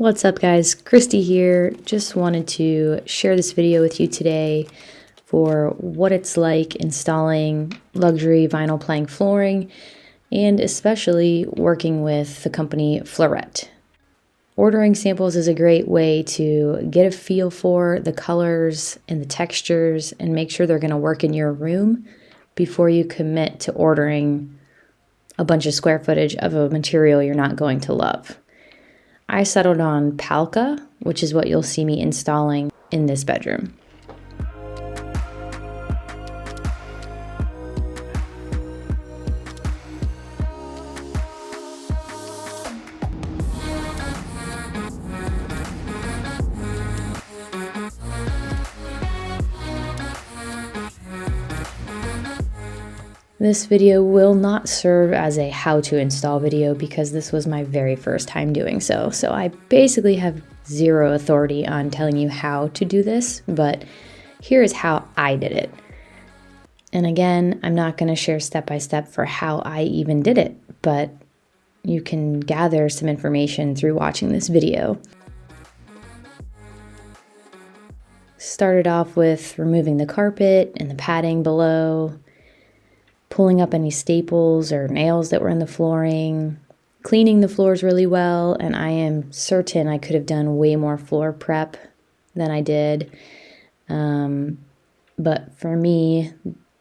What's up guys, Christy here. Just wanted to share this video with you today for what it's like installing luxury vinyl plank flooring and especially working with the company Flooret. Ordering samples is a great way to get a feel for the colors and the textures and make sure they're going to work in your room before you commit to ordering a bunch of square footage of a material you're not going to love. I settled on Palka, which is what you'll see me installing in this bedroom. This video will not serve as a how to install video because this was my very first time doing so. So I basically have zero authority on telling you how to do this, but here is how I did it. And again, I'm not going to share step by step for how I even did it, but you can gather some information through watching this video. Started off with removing the carpet and the padding below, pulling up any staples or nails that were in the flooring, cleaning the floors really well, and I am certain I could have done way more floor prep than I did. But for me,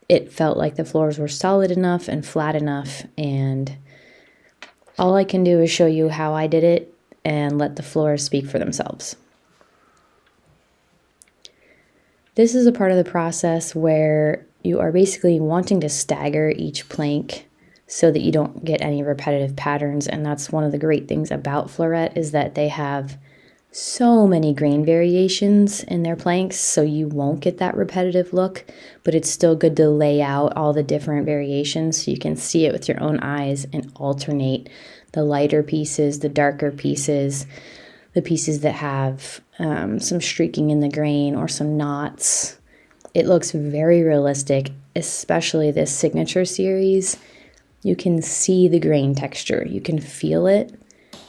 it felt like the floors were solid enough and flat enough, and all I can do is show you how I did it and let the floors speak for themselves. This is a part of the process where you are basically wanting to stagger each plank so that you don't get any repetitive patterns, and that's one of the great things about Flooret is that they have so many grain variations in their planks, so you won't get that repetitive look, but it's still good to lay out all the different variations so you can see it with your own eyes and alternate the lighter pieces, the darker pieces, the pieces that have some streaking in the grain or some knots. It looks very realistic, especially this signature series. You can see the grain texture. You can feel it.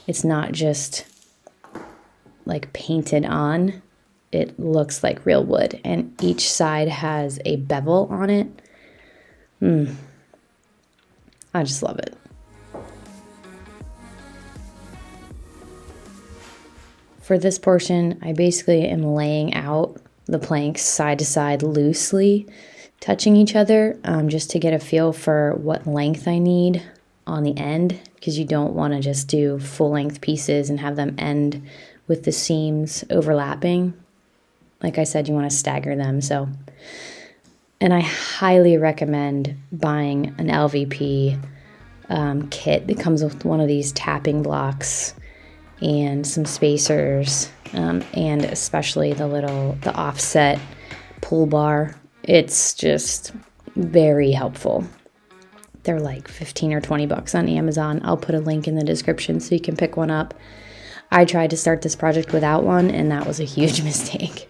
It's not just like painted on. It looks like real wood, and each side has a bevel on it. I just love it. For this portion, I basically am laying out the planks side to side loosely, touching each other just to get a feel for what length I need on the end, because you don't want to just do full length pieces and have them end with the seams overlapping. Like I said, you want to stagger them. And I highly recommend buying an LVP kit that comes with one of these tapping blocks and some spacers, and especially the offset pull bar. It's just very helpful. They're like 15 or 20 bucks on Amazon. I'll put a link in the description so you can pick one up. I tried to start this project without one, and that was a huge mistake.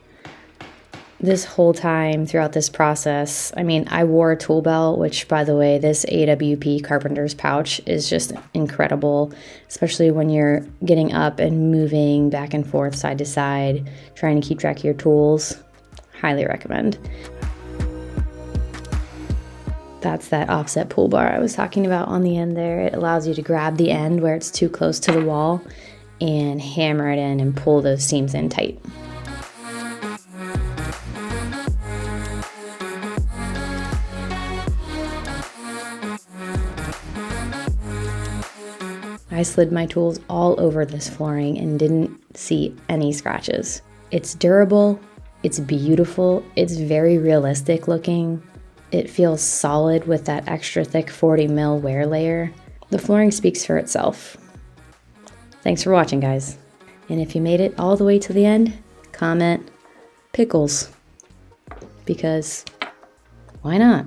This whole time throughout this process, I wore a tool belt, which, by the way, this AWP carpenter's pouch is just incredible, especially when you're getting up and moving back and forth, side to side, trying to keep track of your tools. Highly recommend. That's that offset pull bar I was talking about on the end there. It allows you to grab the end where it's too close to the wall and hammer it in and pull those seams in tight. I slid my tools all over this flooring and didn't see any scratches. It's durable, it's beautiful, it's very realistic looking. It feels solid with that extra thick 40 mil wear layer. The flooring speaks for itself. Thanks for watching, guys. And if you made it all the way to the end, comment pickles, because why not?